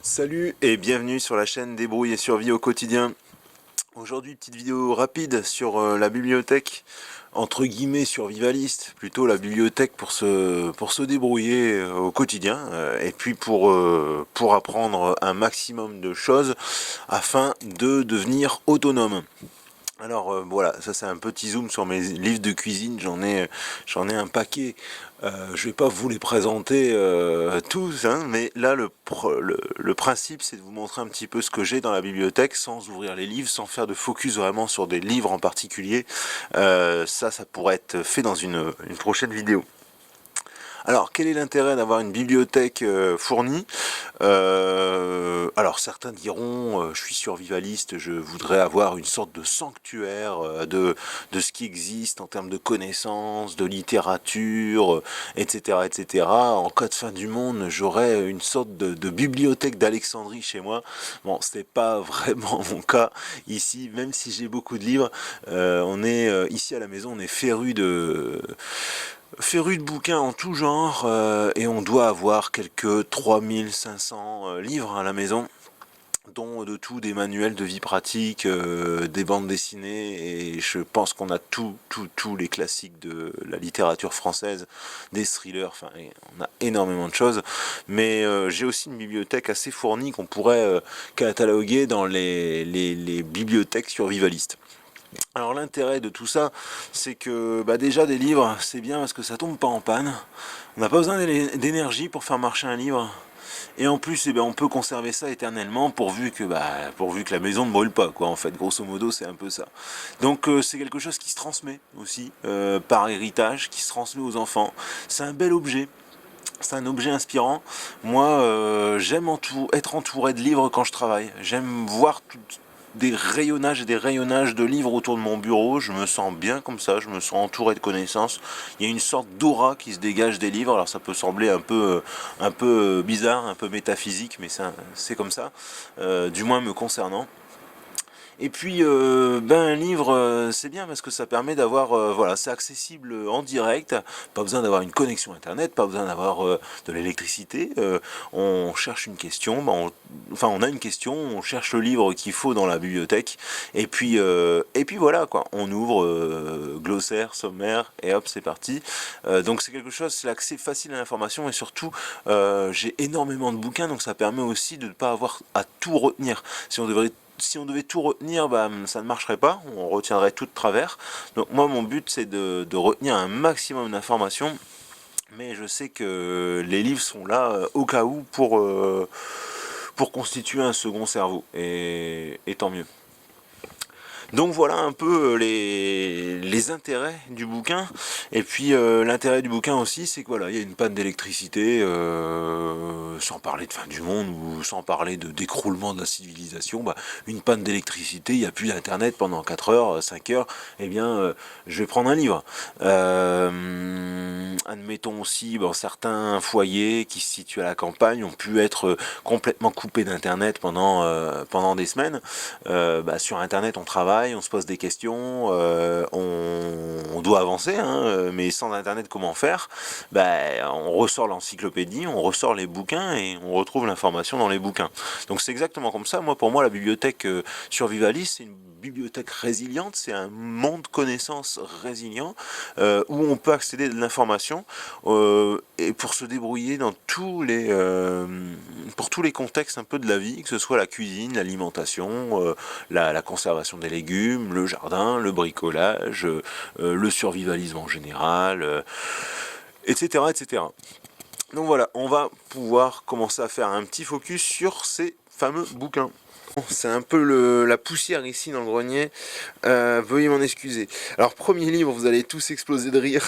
Salut et bienvenue sur la chaîne Débrouille et Survie au quotidien. Aujourd'hui, petite vidéo rapide sur la bibliothèque, entre guillemets survivaliste, plutôt la bibliothèque pour se débrouiller au quotidien, et puis pour apprendre un maximum de choses afin de devenir autonome. Alors voilà, ça c'est un petit zoom sur mes livres de cuisine, j'en ai un paquet. Je vais pas vous les présenter tous, hein, mais là le principe c'est de vous montrer un petit peu ce que j'ai dans la bibliothèque sans ouvrir les livres, sans faire de focus vraiment sur des livres en particulier. Ça pourrait être fait dans une prochaine vidéo. Alors, quel est l'intérêt d'avoir une bibliothèque fournie? Alors, certains diront, je suis survivaliste, je voudrais avoir une sorte de sanctuaire de ce qui existe en termes de connaissances, de littérature, etc., etc. En cas de fin du monde, j'aurais une sorte de bibliothèque d'Alexandrie chez moi. Bon, ce n'est pas vraiment mon cas ici, même si j'ai beaucoup de livres. On est ici à la maison, on est féru de bouquins en tout genre, et on doit avoir quelques 3500 livres à la maison, dont de tout, des manuels de vie pratique, des bandes dessinées, et je pense qu'on a tous les classiques de la littérature française, des thrillers, enfin on a énormément de choses, mais j'ai aussi une bibliothèque assez fournie qu'on pourrait cataloguer dans les bibliothèques survivalistes. Alors l'intérêt de tout ça, c'est que déjà des livres, c'est bien parce que ça tombe pas en panne. On n'a pas besoin d'énergie pour faire marcher un livre. Et en plus, on peut conserver ça éternellement pourvu que la maison ne brûle pas, quoi. En fait, grosso modo, c'est un peu ça. Donc c'est quelque chose qui se transmet aussi par héritage, qui se transmet aux enfants. C'est un bel objet. C'est un objet inspirant. Moi, j'aime être entouré de livres quand je travaille. J'aime voir des rayonnages et des rayonnages de livres autour de mon bureau. Je me sens bien comme ça, je me sens entouré de connaissances. Il y a une sorte d'aura qui se dégage des livres. Alors ça peut sembler un peu bizarre, un peu métaphysique, mais c'est comme ça, du moins me concernant. Et puis, un livre, c'est bien parce que ça permet d'avoir, voilà, c'est accessible en direct, pas besoin d'avoir une connexion internet, pas besoin d'avoir de l'électricité. On cherche une question, on a une question, on cherche le livre qu'il faut dans la bibliothèque, et puis voilà quoi, on ouvre glossaire, sommaire, et hop, c'est parti. Donc c'est quelque chose, c'est l'accès facile à l'information, et surtout, j'ai énormément de bouquins, donc ça permet aussi de ne pas avoir à tout retenir. Si on devait tout retenir, ça ne marcherait pas, on retiendrait tout de travers. Donc moi, mon but, c'est de retenir un maximum d'informations, mais je sais que les livres sont là au cas où pour constituer un second cerveau, et tant mieux. Donc voilà un peu les intérêts du bouquin. Et puis l'intérêt du bouquin aussi, c'est que voilà, il y a une panne d'électricité, sans parler de fin du monde ou sans parler de d'écroulement de la civilisation. Une panne d'électricité, il n'y a plus d'internet pendant 4 heures, 5 heures, eh bien je vais prendre un livre. Admettons aussi, certains foyers qui se situent à la campagne ont pu être complètement coupés d'internet pendant des semaines. Sur internet on travaille, on se pose des questions, on doit avancer, hein, mais sans internet comment faire? On ressort l'encyclopédie, on ressort les bouquins et on retrouve l'information dans les bouquins. Donc c'est exactement comme ça. Moi, pour moi, la bibliothèque survivaliste, c'est une bibliothèque résiliente, c'est un monde connaissance résilient, où on peut accéder à de l'information, et pour se débrouiller pour tous les contextes un peu de la vie, que ce soit la cuisine, l'alimentation, la conservation des légumes, le jardin, le bricolage, le survivalisme en général, etc., etc. Donc voilà, on va pouvoir commencer à faire un petit focus sur ces fameux bouquins. C'est un peu la poussière ici dans le grenier, veuillez m'en excuser. Alors premier livre, vous allez tous exploser de rire,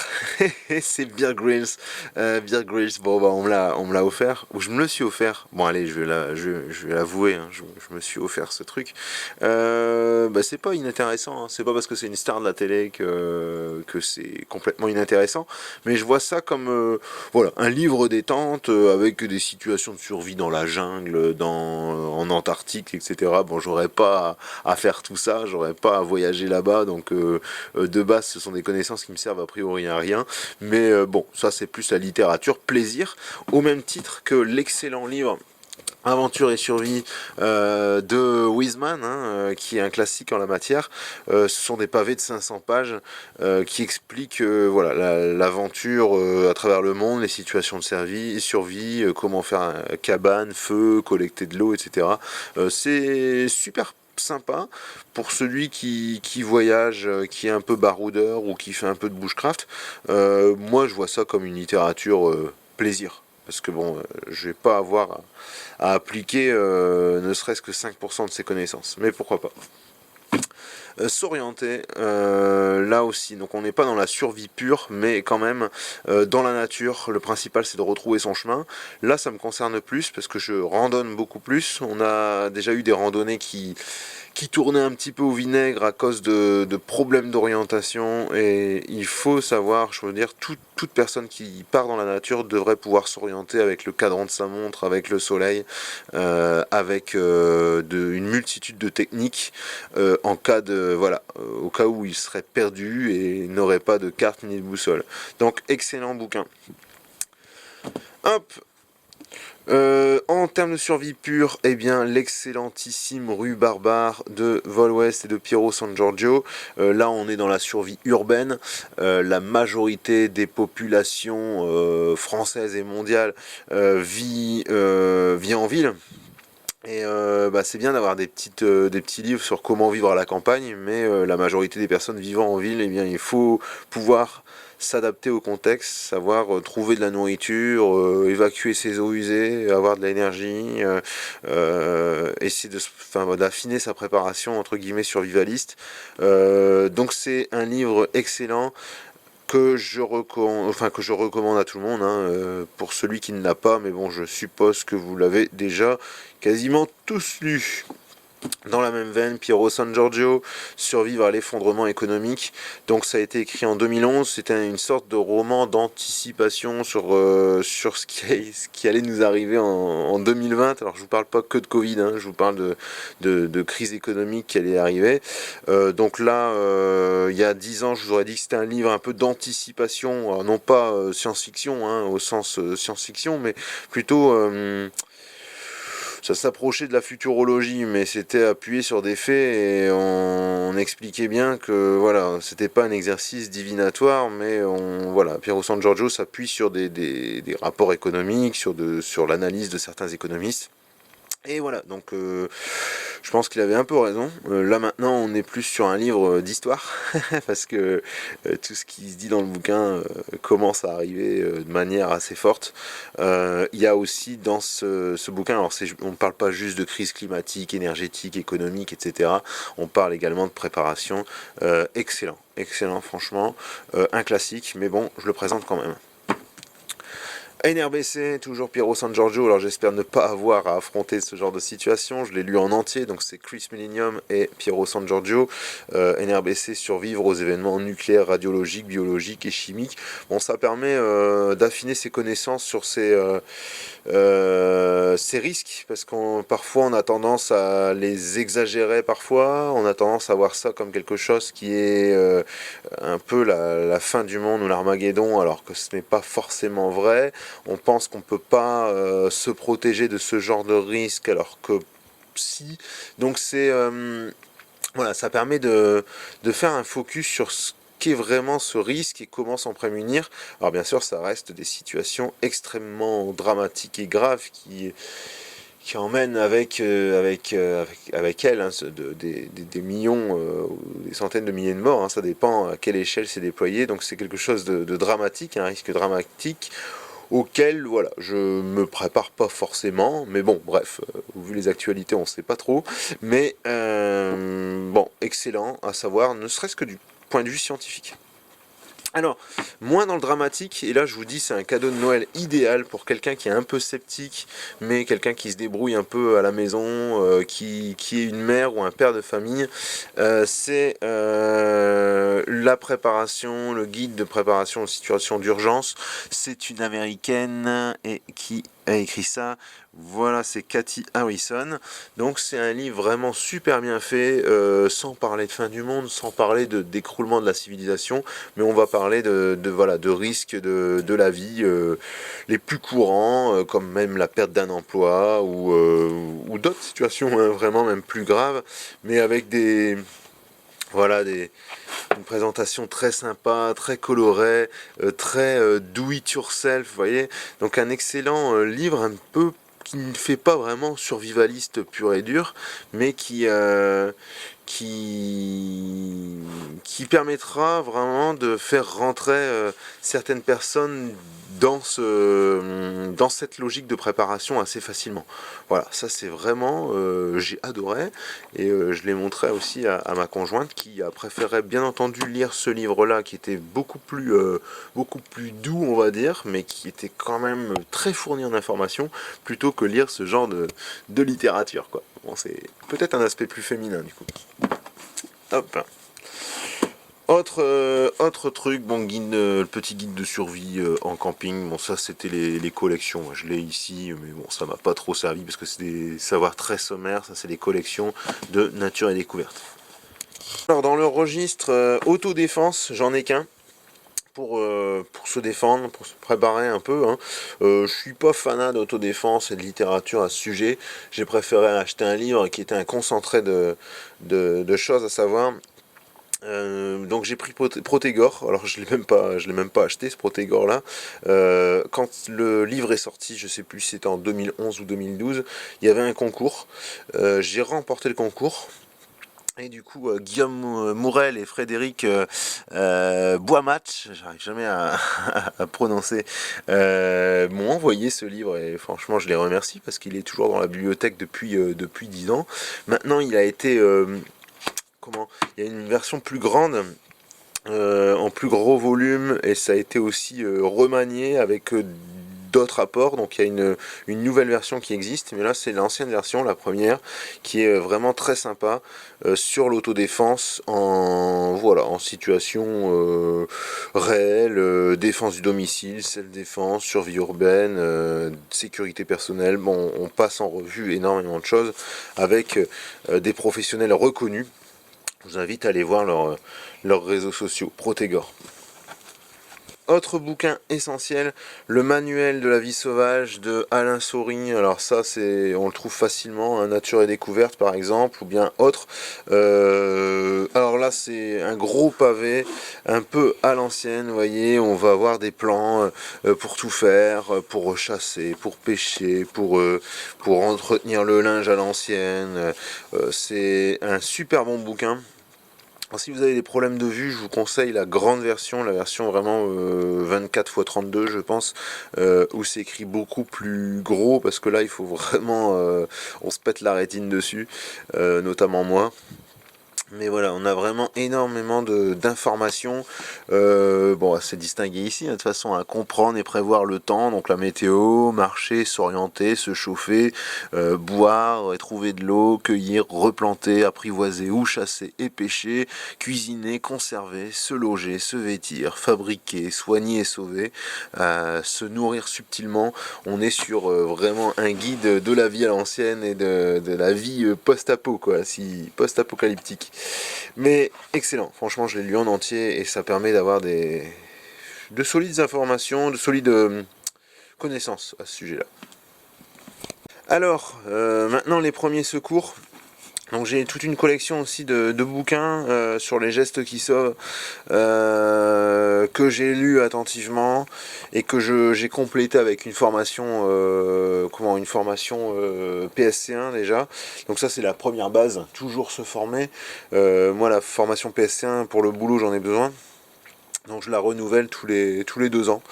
c'est Bear Grylls. Bear Grylls, on me l'a offert, ou je me le suis offert. Bon allez, je vais l'avouer, hein, je me suis offert ce truc. C'est pas inintéressant, hein. C'est pas parce que c'est une star de la télé que c'est complètement inintéressant, mais je vois ça comme voilà, un livre détente avec des situations de survie dans la jungle, en Antarctique, etc. Bon, j'aurais pas à faire tout ça, j'aurais pas à voyager là-bas, donc de base, ce sont des connaissances qui me servent a priori à rien, mais ça c'est plus la littérature plaisir, au même titre que l'excellent livre Aventure et survie de Wiseman, qui est un classique en la matière. Ce sont des pavés de 500 pages qui expliquent voilà, l'aventure à travers le monde, les situations de survie, comment faire un cabane, feu, collecter de l'eau, etc. C'est super sympa pour celui qui voyage, qui est un peu baroudeur ou qui fait un peu de bushcraft. Moi, je vois ça comme une littérature plaisir. Parce que bon, je vais pas avoir à appliquer ne serait-ce que 5% de ses connaissances. Mais pourquoi pas. S'orienter, là aussi, donc on n'est pas dans la survie pure, mais quand même dans la nature, le principal c'est de retrouver son chemin. Là ça me concerne plus parce que je randonne beaucoup plus. On a déjà eu des randonnées qui tournait un petit peu au vinaigre à cause de problèmes d'orientation, et il faut savoir, je veux dire, toute personne qui part dans la nature devrait pouvoir s'orienter avec le cadran de sa montre, avec le soleil, avec une multitude de techniques en cas de voilà, au cas où il serait perdu et n'aurait pas de carte ni de boussole. Donc excellent bouquin. Hop, en termes de survie pure, eh bien l'excellentissime Rue Barbare de Vol West et de Piero San Giorgio. Là, on est dans la survie urbaine. La majorité des populations françaises et mondiales vit en ville. Et c'est bien d'avoir des petits livres sur comment vivre à la campagne, mais la majorité des personnes vivant en ville, eh bien, il faut pouvoir s'adapter au contexte, savoir trouver de la nourriture, évacuer ses eaux usées, avoir de l'énergie, essayer d'affiner sa préparation entre guillemets survivaliste. Donc c'est un livre excellent que que je recommande à tout le monde, pour celui qui ne l'a pas, mais bon, je suppose que vous l'avez déjà quasiment tous lu. Dans la même veine, Piero San Giorgio, Survivre à l'effondrement économique. Donc ça a été écrit en 2011, c'était une sorte de roman d'anticipation sur ce qui allait nous arriver en 2020. Alors je vous parle pas que de Covid, je vous parle de crise économique qui allait arriver. Donc là, il y a 10 ans, je vous aurais dit que c'était un livre un peu d'anticipation, non pas science-fiction, au sens science-fiction, mais plutôt ça s'approchait de la futurologie, mais c'était appuyé sur des faits et on expliquait bien que voilà, c'était pas un exercice divinatoire, mais voilà, Piero San Giorgio s'appuie sur des rapports économiques, sur l'analyse de certains économistes. Et voilà, donc je pense qu'il avait un peu raison. Là maintenant, on est plus sur un livre d'histoire, parce que tout ce qui se dit dans le bouquin commence à arriver de manière assez forte. Il y a aussi dans ce bouquin, alors on ne parle pas juste de crise climatique, énergétique, économique, etc. On parle également de préparation. Excellent, excellent, franchement. Un classique, mais bon, je le présente quand même. NRBC, toujours Piero San Giorgio, alors j'espère ne pas avoir à affronter ce genre de situation, je l'ai lu en entier, donc c'est Chris Millennium et Piero San Giorgio. NRBC, survivre aux événements nucléaires, radiologiques, biologiques et chimiques. Bon, ça permet d'affiner ses connaissances sur ces risques, parce qu'on parfois on a tendance à les exagérer, parfois on a tendance à voir ça comme quelque chose qui est un peu la fin du monde ou l'Armageddon, alors que ce n'est pas forcément vrai. On pense qu'on ne peut pas se protéger de ce genre de risque, alors que si. Donc voilà, ça permet de faire un focus sur ce qu'est vraiment ce risque et comment s'en prémunir. Alors bien sûr, ça reste des situations extrêmement dramatiques et graves qui emmènent avec elles des millions ou des centaines de milliers de morts. Ça dépend à quelle échelle c'est déployé. Donc c'est quelque chose de dramatique, un risque dramatique auquel voilà, je me prépare pas forcément, mais bon, bref, vu les actualités, on ne sait pas trop. Mais bon, excellent à savoir, ne serait-ce que du point de vue scientifique. Alors, moins dans le dramatique, et là je vous dis c'est un cadeau de Noël idéal pour quelqu'un qui est un peu sceptique, mais quelqu'un qui se débrouille un peu à la maison, qui est une mère ou un père de famille, c'est la préparation, le guide de préparation aux situations d'urgence. C'est une américaine et qui a écrit ça. Voilà, c'est Cathy Harrison. Donc c'est un livre vraiment super bien fait, sans parler de fin du monde, sans parler de d'écroulement de la civilisation, mais on va parler voilà, de risques de la vie les plus courants, comme même la perte d'un emploi ou d'autres situations hein, vraiment même plus graves, mais avec voilà, une présentation très sympa, très colorée, très do it yourself, vous voyez. Donc un excellent livre un peu qui ne fait pas vraiment survivaliste pur et dur, mais qui permettra vraiment de faire rentrer certaines personnes dans cette logique de préparation assez facilement. Voilà, ça c'est vraiment, j'ai adoré, et je l'ai montré aussi à ma conjointe qui a préféré bien entendu lire ce livre-là qui était beaucoup plus doux on va dire, mais qui était quand même très fourni en informations, plutôt que lire ce genre de littérature, quoi. Bon, c'est peut-être un aspect plus féminin du coup. Hop. Autre truc, bon, le petit guide de survie en camping, bon ça c'était les collections, je l'ai ici, mais bon ça m'a pas trop servi parce que c'est des savoirs très sommaires, ça c'est des collections de nature et découverte. Alors dans le registre autodéfense, j'en ai qu'un. Pour se défendre, pour se préparer un peu. Hein. Je suis pas fanat d'autodéfense et de littérature à ce sujet. J'ai préféré acheter un livre qui était un concentré de choses à savoir. Donc j'ai pris Protégor, alors je l'ai même pas acheté ce Protégor là. Quand le livre est sorti, je sais plus si c'était en 2011 ou 2012, il y avait un concours. J'ai remporté le concours. Et du coup, Guillaume Mourel et Frédéric Boismatch, j'arrive jamais à prononcer, m'ont envoyé ce livre et franchement je les remercie parce qu'il est toujours dans la bibliothèque depuis 10 ans. Maintenant il a été, il y a une version plus grande, en plus gros volume, et ça a été aussi remanié avec d'autres apports, donc il y a une nouvelle version qui existe, mais là c'est l'ancienne version, la première, qui est vraiment très sympa sur l'autodéfense voilà, en situation réelle, défense du domicile, self-défense, survie urbaine, sécurité personnelle. Bon, on passe en revue énormément de choses avec des professionnels reconnus. Je vous invite à aller voir leurs réseaux sociaux, Protégor. Autre bouquin essentiel, le manuel de la vie sauvage de Alain Saury. Alors ça, on le trouve facilement, hein, Nature et découverte par exemple, ou bien autre. Alors là, c'est un gros pavé, un peu à l'ancienne, vous voyez, on va avoir des plans pour tout faire, pour chasser, pour pêcher, pour entretenir le linge à l'ancienne. C'est un super bon bouquin. Alors, si vous avez des problèmes de vue, je vous conseille la grande version, la version vraiment 24 x 32 je pense, où c'est écrit beaucoup plus gros, parce que là il faut vraiment, on se pète la rétine dessus, notamment moi. Mais voilà, on a vraiment énormément d'informations. Bon, c'est distingué ici, hein, de toute façon, à comprendre et prévoir le temps, donc la météo, marcher, s'orienter, se chauffer, boire, et trouver de l'eau, cueillir, replanter, apprivoiser ou chasser et pêcher, cuisiner, conserver, se loger, se vêtir, fabriquer, soigner et sauver, se nourrir subtilement. On est sur vraiment un guide de la vie à l'ancienne et de la vie post-apo, quoi, si post-apocalyptique. Mais excellent, franchement je l'ai lu en entier et ça permet d'avoir de solides informations, de solides connaissances à ce sujet-là. Alors, maintenant les premiers secours. Donc j'ai toute une collection aussi de bouquins sur les gestes qui sauvent, que j'ai lu attentivement et que j'ai complété avec une formation PSC1 déjà. Donc ça c'est la première base, toujours se former. Moi la formation PSC1 pour le boulot j'en ai besoin. Donc je la renouvelle tous les 2 ans.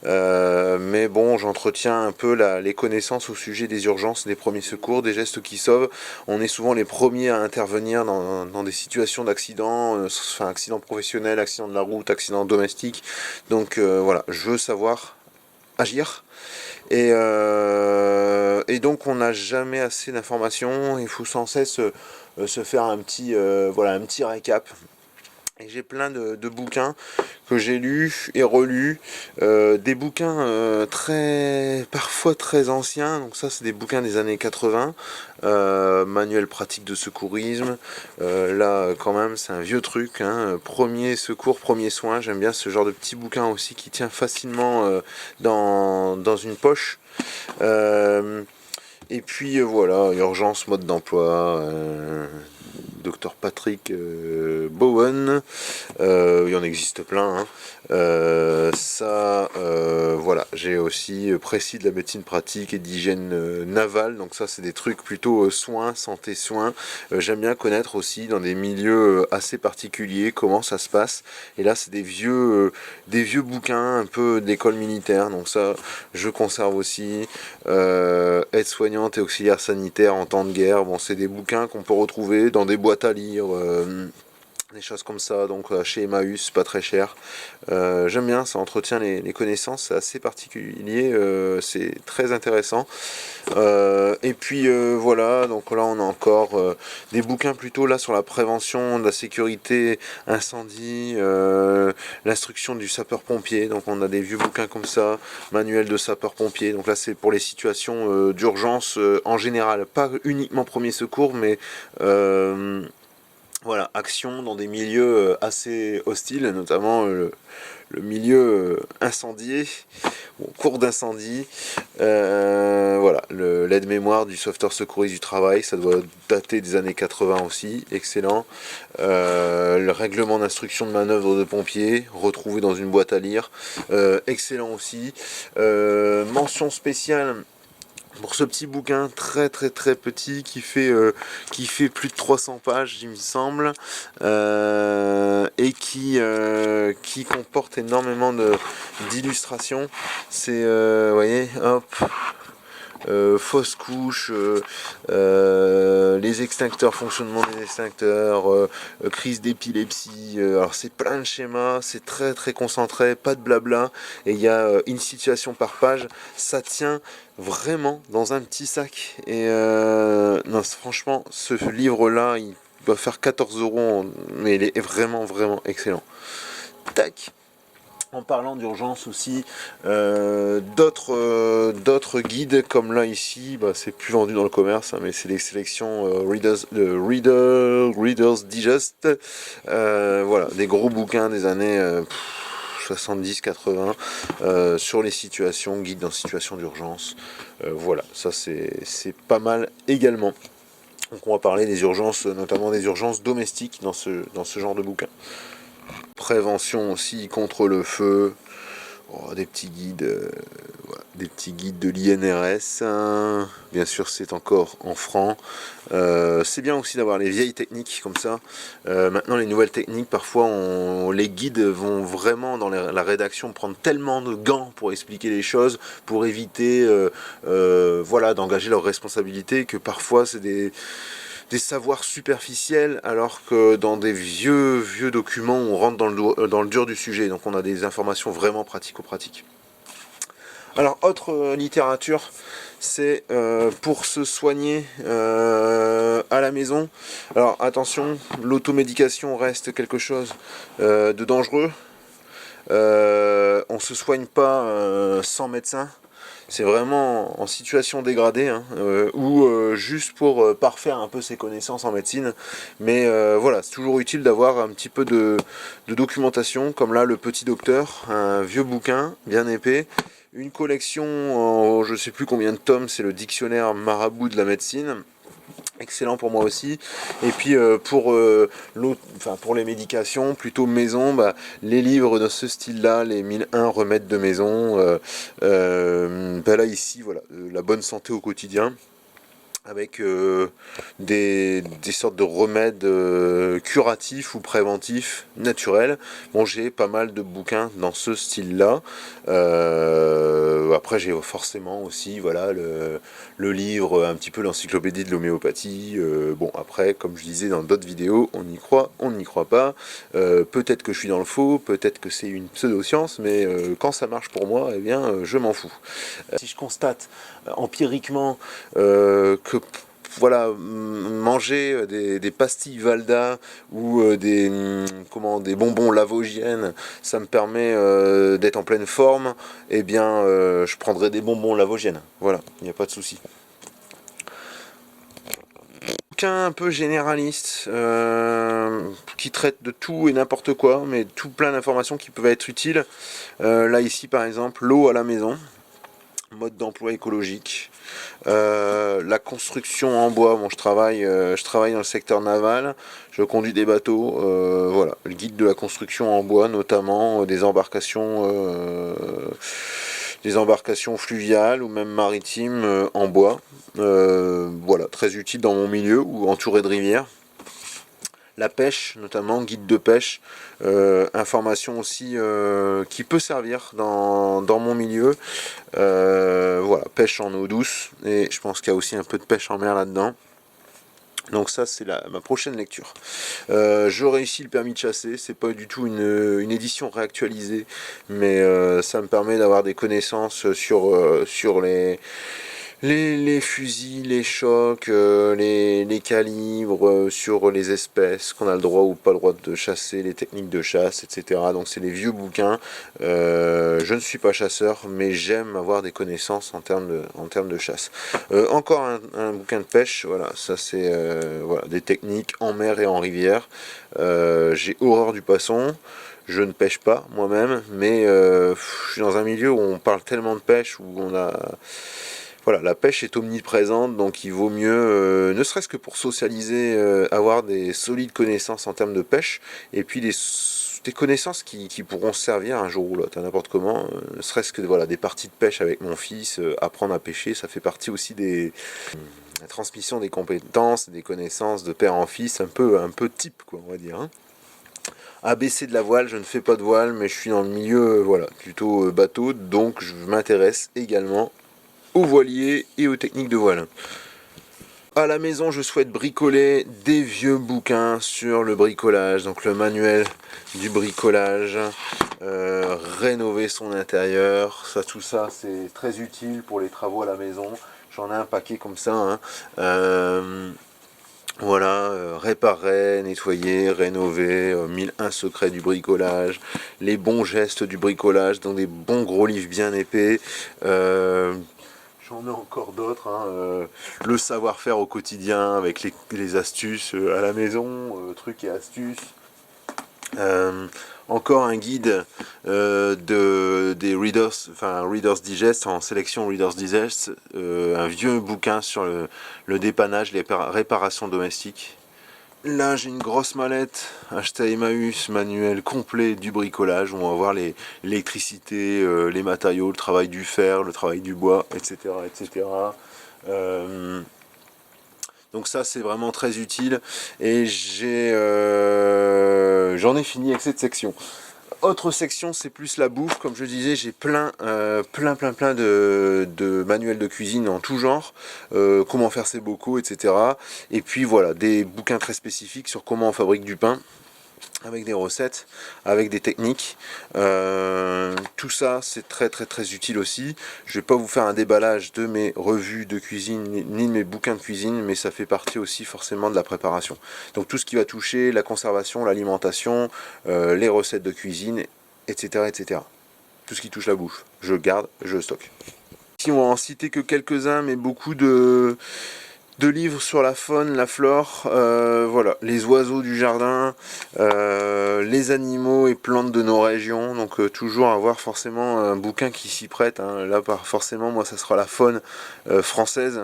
Mais bon, j'entretiens un peu les connaissances au sujet des urgences, des premiers secours, des gestes qui sauvent. On est souvent les premiers à intervenir dans des situations d'accident, enfin accident professionnel, accident de la route, accident domestique. Donc voilà, je veux savoir agir. Et donc on n'a jamais assez d'informations. Il faut sans cesse se faire un petit récap. Et j'ai plein de bouquins que j'ai lus et relus, des bouquins parfois très anciens, donc ça c'est des bouquins des années 80, manuel pratique de secourisme, là quand même c'est un vieux truc, hein, premier secours, premier soin, j'aime bien ce genre de petit bouquin aussi qui tient facilement dans une poche. Et puis voilà, urgence, mode d'emploi, Dr Patrick Bowen, il y en existe plein, hein. Voilà, j'ai aussi précis de la médecine pratique et d'hygiène navale, donc ça c'est des trucs plutôt soins, santé, soins. J'aime bien connaître aussi dans des milieux assez particuliers comment ça se passe, et là c'est des vieux bouquins un peu d'école militaire, donc ça je conserve aussi. Aide-soignante et auxiliaire sanitaire en temps de guerre, bon c'est des bouquins qu'on peut retrouver dans des boîtes à lire, des choses comme ça, donc chez Emmaüs, pas très cher. J'aime bien, ça entretient les connaissances, c'est assez particulier, c'est très intéressant. Et puis voilà, donc là on a encore des bouquins plutôt là sur la prévention de la sécurité incendie, l'instruction du sapeur-pompier, donc on a des vieux bouquins comme ça, manuel de sapeur-pompier, donc là c'est pour les situations d'urgence en général, pas uniquement premier secours, mais voilà, action dans des milieux assez hostiles, notamment le milieu incendié, ou en cours d'incendie. Voilà, l'aide-mémoire du sauveteur secouriste du travail, ça doit dater des années 80 aussi, excellent. Le règlement d'instruction de manœuvre de pompiers, retrouvé dans une boîte à lire, excellent aussi. Mention spéciale pour ce petit bouquin très très très petit qui fait plus de 300 pages il me semble, et qui comporte énormément d'illustrations. C'est vous voyez, hop, fausse couche, les extincteurs, fonctionnement des extincteurs, crise d'épilepsie, alors c'est plein de schémas, c'est très très concentré, pas de blabla, et il y a une situation par page, ça tient vraiment dans un petit sac, et non, franchement ce livre là il doit faire 14 €, mais il est vraiment vraiment excellent. Tac. En parlant d'urgence aussi, d'autres guides comme là ici, bah, c'est plus vendu dans le commerce, hein, mais c'est des sélections Reader's Digest, voilà, des gros bouquins des années 70-80 sur les situations, guides dans situation d'urgence, voilà, ça c'est pas mal également. Donc on va parler des urgences, notamment des urgences domestiques dans ce genre de bouquin. Prévention aussi contre le feu, des petits guides, voilà, des petits guides de l'INRS, hein. Bien sûr c'est encore en franc. C'est bien aussi d'avoir les vieilles techniques comme ça. Maintenant les nouvelles techniques, parfois les guides vont vraiment dans la rédaction prendre tellement de gants pour expliquer les choses, pour éviter voilà, d'engager leurs responsabilités, que parfois c'est des savoirs superficiels, alors que dans des vieux documents on rentre dans le dur du sujet, donc on a des informations vraiment pratico-pratiques. Alors autre littérature, c'est pour se soigner à la maison. Alors attention, l'automédication reste quelque chose de dangereux. On se soigne pas sans médecin. C'est vraiment en situation dégradée, hein, ou juste pour parfaire un peu ses connaissances en médecine. Mais voilà, c'est toujours utile d'avoir un petit peu de documentation, comme là le Petit Docteur, un vieux bouquin bien épais, une collection en je sais plus combien de tomes, c'est le dictionnaire marabout de la médecine. Excellent pour moi aussi. Et puis pour les médications plutôt maison, bah, les livres de ce style là, les 1001 remèdes de maison, bah là ici voilà, la bonne santé au quotidien, avec des sortes de remèdes curatifs ou préventifs naturels. Bon, j'ai pas mal de bouquins dans ce style-là. Après, j'ai forcément aussi voilà, le livre, un petit peu l'encyclopédie de l'homéopathie. Bon, après, comme je disais dans d'autres vidéos, on y croit, on n'y croit pas. Peut-être que je suis dans le faux, peut-être que c'est une pseudo-science, mais quand ça marche pour moi, eh bien, je m'en fous. Si je constate empiriquement que voilà, manger des pastilles Valda ou des bonbons Lavogienne, ça me permet d'être en pleine forme, eh bien je prendrai des bonbons Lavogienne. Voilà, il n'y a pas de souci. Un peu généraliste qui traite de tout et n'importe quoi, mais tout plein d'informations qui peuvent être utiles. Là ici par exemple, l'eau à la maison, mode d'emploi écologique, la construction en bois. Bon, je travaille dans le secteur naval, je conduis des bateaux, voilà, le guide de la construction en bois, notamment des embarcations fluviales ou même maritimes en bois. Voilà, très utile dans mon milieu ou entouré de rivières. La pêche, notamment guide de pêche, information aussi qui peut servir dans mon milieu. Voilà, pêche en eau douce, et je pense qu'il y a aussi un peu de pêche en mer là-dedans. Donc ça c'est ma prochaine lecture. J'aurai ici le permis de chasser, c'est pas du tout une édition réactualisée, mais ça me permet d'avoir des connaissances sur les fusils, les chocs, les calibres, sur les espèces, qu'on a le droit ou pas le droit de chasser, les techniques de chasse, etc. Donc c'est les vieux bouquins. Je ne suis pas chasseur, mais j'aime avoir des connaissances en termes de chasse. Encore un bouquin de pêche, voilà, ça c'est voilà, des techniques en mer et en rivière. J'ai horreur du poisson. Je ne pêche pas moi-même, mais je suis dans un milieu où on parle tellement de pêche, où on a... Voilà, la pêche est omniprésente, donc il vaut mieux, ne serait-ce que pour socialiser, avoir des solides connaissances en termes de pêche, et puis des connaissances qui pourront servir un jour ou l'autre, n'importe comment, ne serait-ce que voilà, des parties de pêche avec mon fils, apprendre à pêcher, ça fait partie aussi la transmission des compétences, des connaissances de père en fils, un peu type, quoi, on va dire. Hein. ABC de la voile, je ne fais pas de voile, mais je suis dans le milieu, voilà, plutôt bateau, donc je m'intéresse également aux voiliers et aux techniques de voile. À la maison, je souhaite bricoler des vieux bouquins sur le bricolage, donc le manuel du bricolage, rénover son intérieur, tout ça c'est très utile pour les travaux à la maison. J'en ai un paquet comme ça, hein. Voilà, réparer, nettoyer, rénover, 1001 secrets du bricolage, les bons gestes du bricolage dans des bons gros livres bien épais. J'en ai encore d'autres, hein, le savoir-faire au quotidien avec les astuces à la maison, trucs et astuces. Encore un guide des Readers, enfin Reader's Digest, en sélection Reader's Digest, un vieux bouquin sur le dépannage, les réparations domestiques. Là j'ai une grosse mallette achetée à Emmaüs, manuel complet du bricolage, où on va voir l'électricité, les matériaux, le travail du fer, le travail du bois, etc. etc. Donc ça c'est vraiment très utile, et j'en ai fini avec cette section. Autre section, c'est plus la bouffe. Comme je disais, j'ai plein de manuels de cuisine en tout genre, comment faire ses bocaux, etc. Et puis voilà, des bouquins très spécifiques sur comment on fabrique du pain, avec des recettes, avec des techniques. Tout ça, c'est très utile aussi. Je vais pas vous faire un déballage de mes revues de cuisine, ni de mes bouquins de cuisine, mais ça fait partie aussi forcément de la préparation. Donc tout ce qui va toucher la conservation, l'alimentation, les recettes de cuisine, etc., etc. Tout ce qui touche la bouffe, je garde, je stocke. Si on va en citer que quelques-uns, mais beaucoup de livres sur la faune, la flore, voilà, les oiseaux du jardin, les animaux et plantes de nos régions, donc toujours avoir forcément un bouquin qui s'y prête, hein. Là forcément moi ça sera la faune française.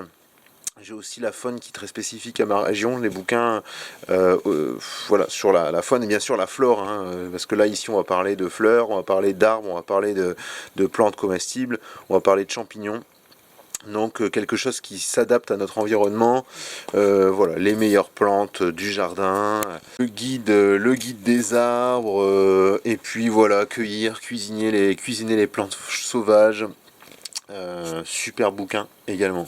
J'ai aussi la faune qui est très spécifique à ma région, les bouquins voilà, sur la faune et bien sûr la flore, hein, parce que là ici on va parler de fleurs, on va parler d'arbres, on va parler de plantes comestibles, on va parler de champignons. Donc quelque chose qui s'adapte à notre environnement, voilà, les meilleures plantes du jardin, le guide des arbres, et puis voilà, cuisiner les plantes sauvages, super bouquin également.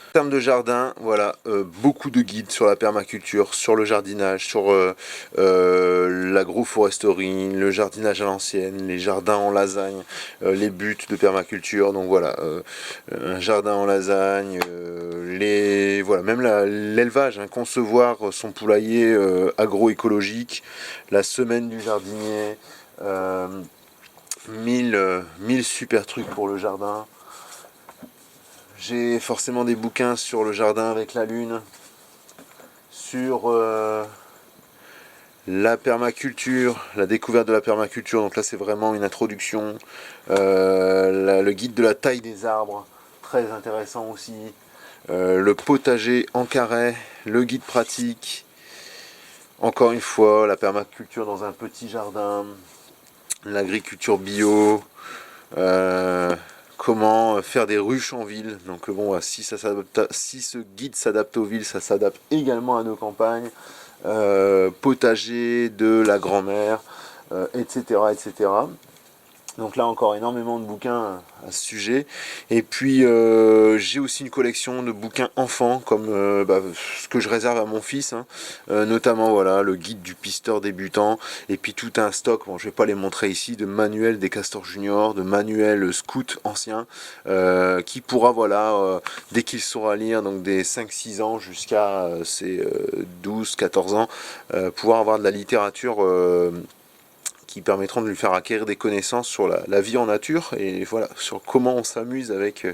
En termes de jardin, voilà, beaucoup de guides sur la permaculture, sur le jardinage, sur l'agroforesterie, le jardinage à l'ancienne, les jardins en lasagne, les buts de permaculture. Donc voilà, un jardin en lasagne, voilà, même l'élevage, hein, concevoir son poulailler agroécologique, la semaine du jardinier, 1000 super trucs pour le jardin. J'ai forcément des bouquins sur le jardin avec la lune, sur la permaculture, la découverte de la permaculture, donc là c'est vraiment une introduction, le guide de la taille des arbres, très intéressant aussi, le potager en carré, le guide pratique, encore une fois la permaculture dans un petit jardin, l'agriculture bio, comment faire des ruches en ville, donc bon, si ce guide s'adapte aux villes, ça s'adapte également à nos campagnes. Potager de la grand-mère, etc., etc. Donc là encore énormément de bouquins à ce sujet. Et puis j'ai aussi une collection de bouquins enfants, comme ce que je réserve à mon fils, hein. Notamment voilà, le guide du pisteur débutant, et puis tout un stock, bon je vais pas les montrer ici, de manuels des castors juniors, de manuels scouts anciens, qui pourra voilà, dès qu'il saura lire, donc des 5-6 ans jusqu'à ses 12-14 ans, pouvoir avoir de la littérature qui permettront de lui faire acquérir des connaissances sur la vie en nature et voilà, sur comment on s'amuse avec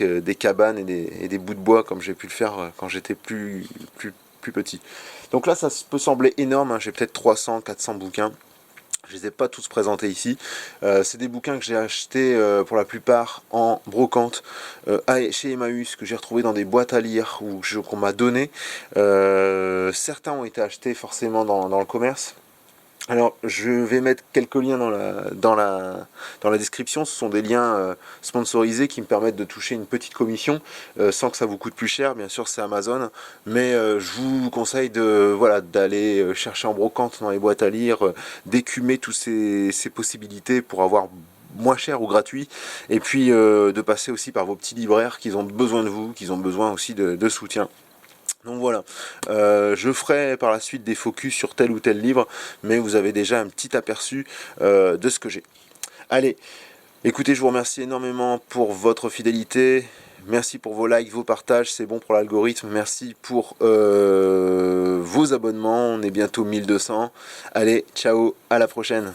des cabanes et des bouts de bois comme j'ai pu le faire quand j'étais plus petit. Donc là ça peut sembler énorme, hein, j'ai peut-être 300-400 bouquins. Je ne les ai pas tous présentés ici. C'est des bouquins que j'ai achetés pour la plupart en brocante chez Emmaüs, que j'ai retrouvé dans des boîtes à lire ou qu'on m'a donné. Certains ont été achetés forcément dans le commerce. Alors, je vais mettre quelques liens dans la description. Ce sont des liens sponsorisés qui me permettent de toucher une petite commission sans que ça vous coûte plus cher. Bien sûr, c'est Amazon, mais je vous conseille d'aller chercher en brocante dans les boîtes à lire, d'écumer toutes ces possibilités pour avoir moins cher ou gratuit, et puis de passer aussi par vos petits libraires qui ont besoin de vous, qui ont besoin aussi de soutien. Donc voilà, je ferai par la suite des focus sur tel ou tel livre, mais vous avez déjà un petit aperçu de ce que j'ai. Allez, écoutez, je vous remercie énormément pour votre fidélité, merci pour vos likes, vos partages, c'est bon pour l'algorithme, merci pour vos abonnements, on est bientôt 1200. Allez, ciao, à la prochaine.